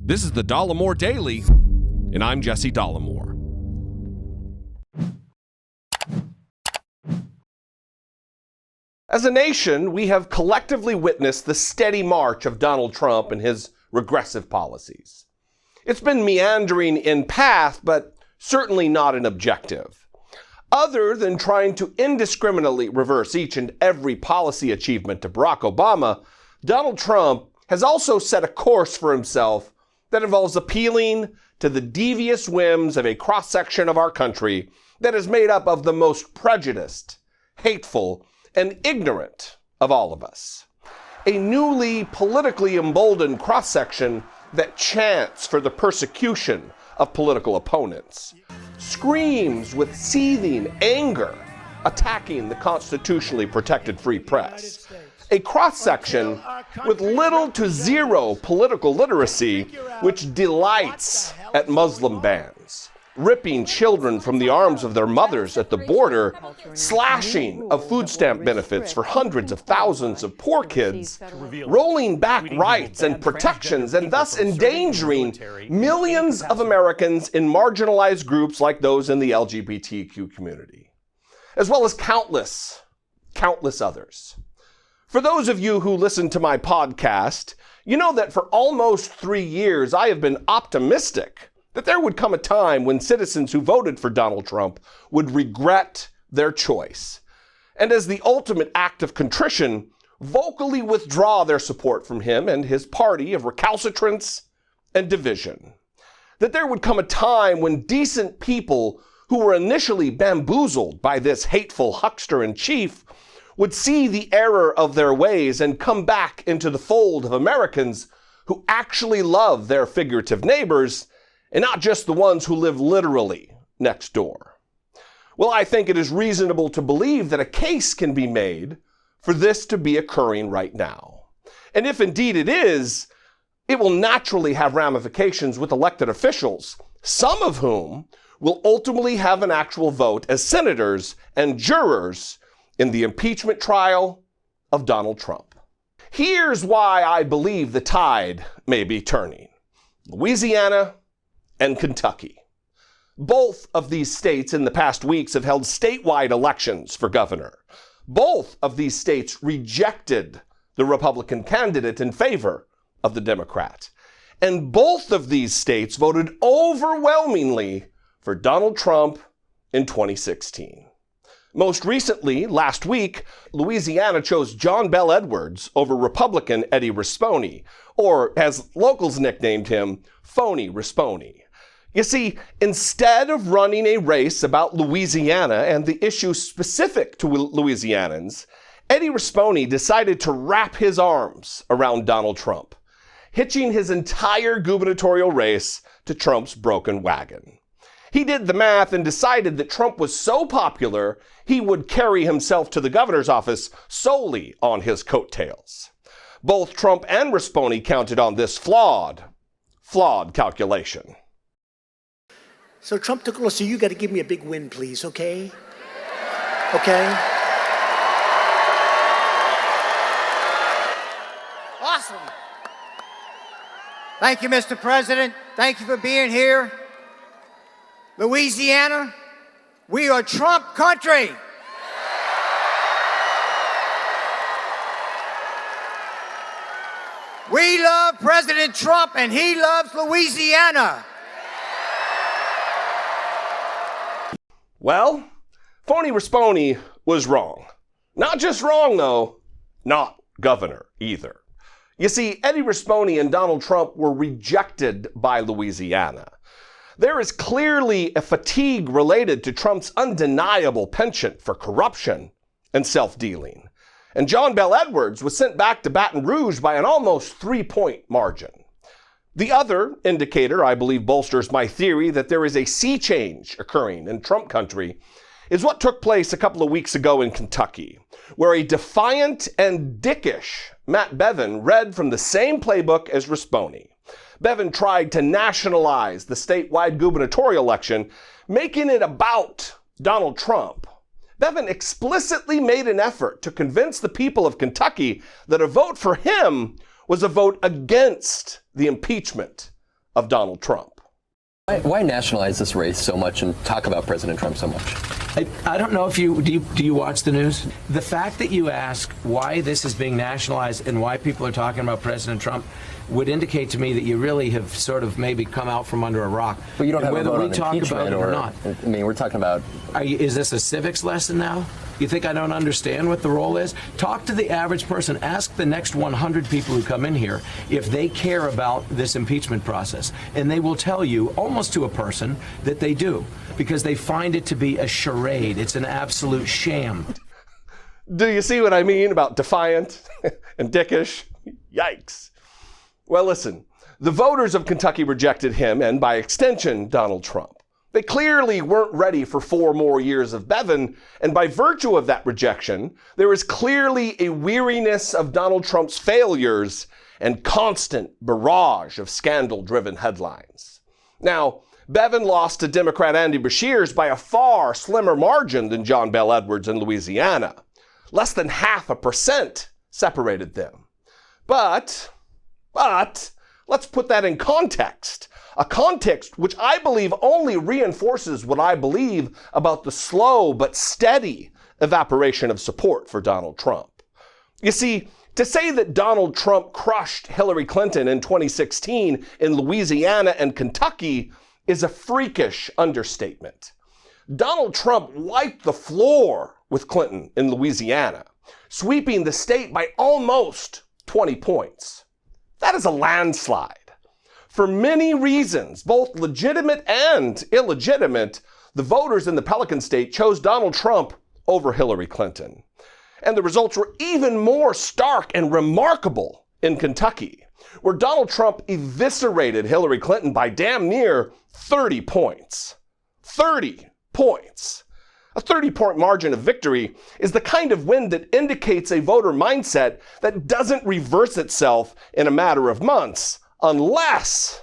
This is the Dollemore Daily, and I'm Jesse Dollemore. As a nation, we have collectively witnessed the steady march of Donald Trump and his regressive policies. It's been meandering in path, but certainly not an objective. Other than trying to indiscriminately reverse each and every policy achievement of Barack Obama, Donald Trump has also set a course for himself that involves appealing to the devious whims of a cross-section of our country that is made up of the most prejudiced, hateful, and ignorant of all of us. A newly politically emboldened cross-section that chants for the persecution of political opponents, screams with seething anger, attacking the constitutionally protected free press. A cross-section with little to zero political literacy, which delights at Muslim bans, ripping children from the arms of their mothers at the border, slashing of food stamp benefits for hundreds of thousands of poor kids, rolling back rights and protections, and thus endangering millions of Americans in marginalized groups like those in the LGBTQ community, as well as countless others. For those of you who listen to my podcast, you know that for almost 3 years I have been optimistic that there would come a time when citizens who voted for Donald Trump would regret their choice, and as the ultimate act of contrition, vocally withdraw their support from him and his party of recalcitrance and division. That there would come a time when decent people who were initially bamboozled by this hateful huckster-in-chief would see the error of their ways and come back into the fold of Americans who actually love their figurative neighbors and not just the ones who live literally next door. Well, I think it is reasonable to believe that a case can be made for this to be occurring right now. And if indeed it is, it will naturally have ramifications with elected officials, some of whom will ultimately have an actual vote as senators and jurors in the impeachment trial of Donald Trump. Here's why I believe the tide may be turning. Louisiana and Kentucky. Both of these states in the past weeks have held statewide elections for governor. Both of these states rejected the Republican candidate in favor of the Democrat. And both of these states voted overwhelmingly for Donald Trump in 2016. Most recently, last week, Louisiana chose John Bel Edwards over Republican Eddie Rispone, or as locals nicknamed him, Phony Rispone. You see, instead of running a race about Louisiana and the issues specific to Louisianans, Eddie Rispone decided to wrap his arms around Donald Trump, hitching his entire gubernatorial race to Trump's broken wagon. He did the math and decided that Trump was so popular, he would carry himself to the governor's office solely on his coattails. Both Trump and Rispone counted on this flawed calculation. So Trump took a look, so you got to give me a big win, please, okay? Okay? Awesome. Thank you, Mr. President. Thank you for being here. Louisiana, we are Trump country. We love President Trump and he loves Louisiana. Well, Phony Rispone was wrong. Not just wrong, though, not governor either. You see, Eddie Rispone and Donald Trump were rejected by Louisiana. There is clearly a fatigue related to Trump's undeniable penchant for corruption and self-dealing. And John Bel Edwards was sent back to Baton Rouge by an almost 3-point margin. The other indicator, I believe, bolsters my theory that there is a sea change occurring in Trump country is what took place a couple of weeks ago in Kentucky, where a defiant and dickish Matt Bevin read from the same playbook as Rispone. Bevin tried to nationalize the statewide gubernatorial election, making it about Donald Trump. Bevin explicitly made an effort to convince the people of Kentucky that a vote for him was a vote against the impeachment of Donald Trump. Why nationalize this race so much and talk about President Trump so much? I don't know if do you watch the news? The fact that you ask why this is being nationalized and why people are talking about President Trump would indicate to me that you really have sort of maybe come out from under a rock. But you don't have whether a vote we on talk about it or not. I mean, we're talking about. Is this a civics lesson now? You think I don't understand what the role is? Talk to the average person. Ask the next 100 people who come in here if they care about this impeachment process. And they will tell you, almost to a person, that they do. Because they find it to be a charade. It's an absolute sham. Do you see what I mean about defiant and dickish? Yikes. Well, listen, the voters of Kentucky rejected him and, by extension, Donald Trump. They clearly weren't ready for 4 more years of Bevin, and by virtue of that rejection, there is clearly a weariness of Donald Trump's failures and constant barrage of scandal-driven headlines. Now, Bevin lost to Democrat Andy Beshears by a far slimmer margin than John Bel Edwards in Louisiana. Less than 0.5% separated them. But, let's put that in context. A context which I believe only reinforces what I believe about the slow but steady evaporation of support for Donald Trump. You see, to say that Donald Trump crushed Hillary Clinton in 2016 in Louisiana and Kentucky is a freakish understatement. Donald Trump wiped the floor with Clinton in Louisiana, sweeping the state by almost 20 points. That is a landslide. For many reasons, both legitimate and illegitimate, the voters in the Pelican State chose Donald Trump over Hillary Clinton. And the results were even more stark and remarkable in Kentucky, where Donald Trump eviscerated Hillary Clinton by damn near 30 points. 30 points. A 30-point margin of victory is the kind of win that indicates a voter mindset that doesn't reverse itself in a matter of months, unless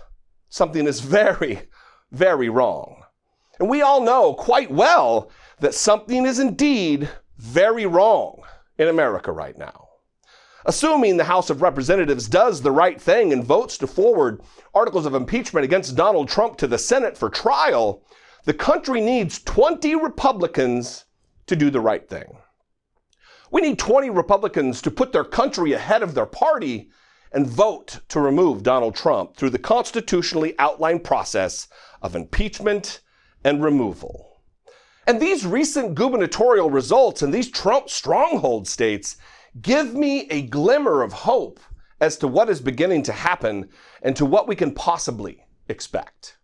something is very, very wrong. And we all know quite well that something is indeed very wrong in America right now. Assuming the House of Representatives does the right thing and votes to forward articles of impeachment against Donald Trump to the Senate for trial, the country needs 20 Republicans to do the right thing. We need 20 Republicans to put their country ahead of their party and vote to remove Donald Trump through the constitutionally outlined process of impeachment and removal. And these recent gubernatorial results in these Trump stronghold states give me a glimmer of hope as to what is beginning to happen and to what we can possibly expect.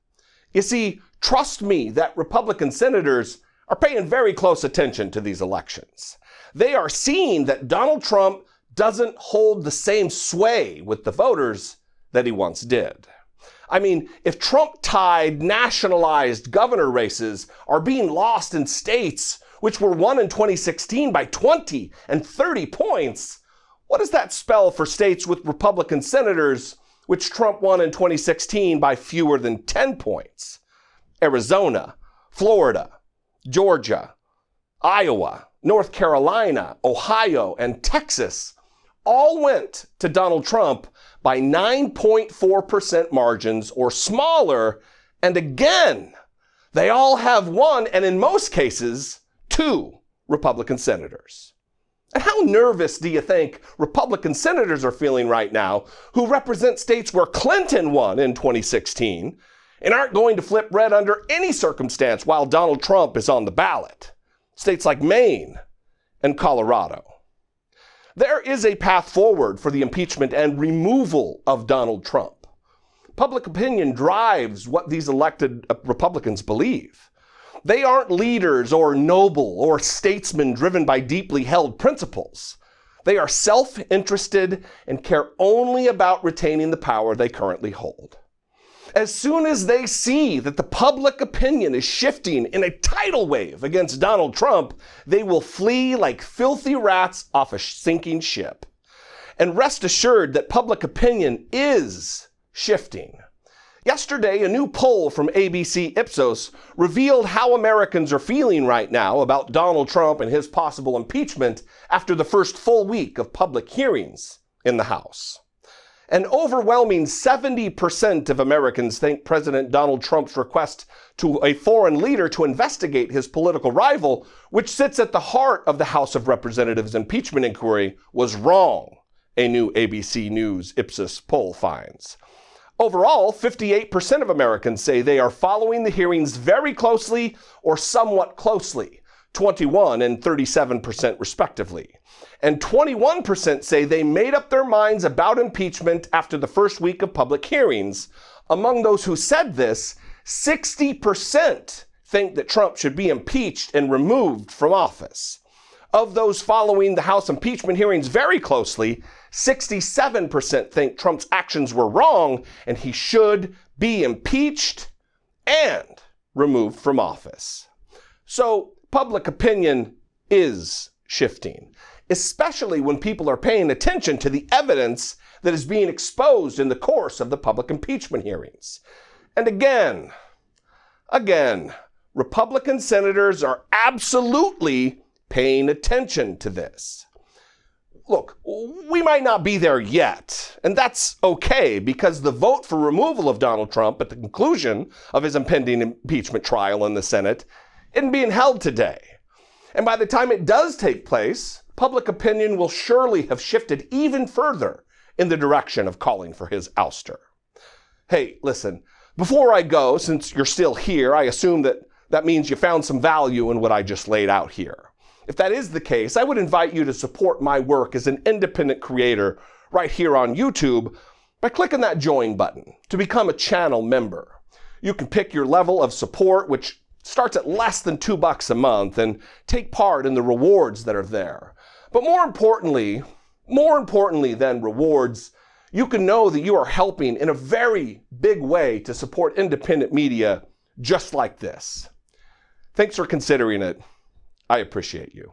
You see, trust me that Republican senators are paying very close attention to these elections. They are seeing that Donald Trump doesn't hold the same sway with the voters that he once did. I mean, if Trump-tied, nationalized governor races are being lost in states which were won in 2016 by 20 and 30 points, what does that spell for states with Republican senators which Trump won in 2016 by fewer than 10 points? Arizona, Florida, Georgia, Iowa, North Carolina, Ohio, and Texas all went to Donald Trump by 9.4% margins or smaller, and again, they all have one, and in most cases, 2 Republican senators. And how nervous do you think Republican senators are feeling right now who represent states where Clinton won in 2016 and aren't going to flip red under any circumstance while Donald Trump is on the ballot? States like Maine and Colorado. There is a path forward for the impeachment and removal of Donald Trump. Public opinion drives what these elected Republicans believe. They aren't leaders or noble or statesmen driven by deeply held principles. They are self-interested and care only about retaining the power they currently hold. As soon as they see that the public opinion is shifting in a tidal wave against Donald Trump, they will flee like filthy rats off a sinking ship. And rest assured that public opinion is shifting. Yesterday, a new poll from ABC Ipsos revealed how Americans are feeling right now about Donald Trump and his possible impeachment after the first full week of public hearings in the House. An overwhelming 70% of Americans think President Donald Trump's request to a foreign leader to investigate his political rival, which sits at the heart of the House of Representatives impeachment inquiry, was wrong, a new ABC News Ipsos poll finds. Overall, 58% of Americans say they are following the hearings very closely or somewhat closely, 21% and 37% respectively. And 21% say they made up their minds about impeachment after the first week of public hearings. Among those who said this, 60% think that Trump should be impeached and removed from office. Of those following the House impeachment hearings very closely, 67% think Trump's actions were wrong and he should be impeached and removed from office. So public opinion is shifting, especially when people are paying attention to the evidence that is being exposed in the course of the public impeachment hearings. And again, Republican senators are absolutely paying attention to this. Look, we might not be there yet, and that's okay because the vote for removal of Donald Trump at the conclusion of his impending impeachment trial in the Senate isn't being held today. And by the time it does take place, public opinion will surely have shifted even further in the direction of calling for his ouster. Hey, listen, before I go, since you're still here, I assume that means you found some value in what I just laid out here. If that is the case, I would invite you to support my work as an independent creator right here on YouTube by clicking that join button to become a channel member. You can pick your level of support, which starts at less than $2 a month, and take part in the rewards that are there. But more importantly than rewards, you can know that you are helping in a very big way to support independent media just like this. Thanks for considering it. I appreciate you.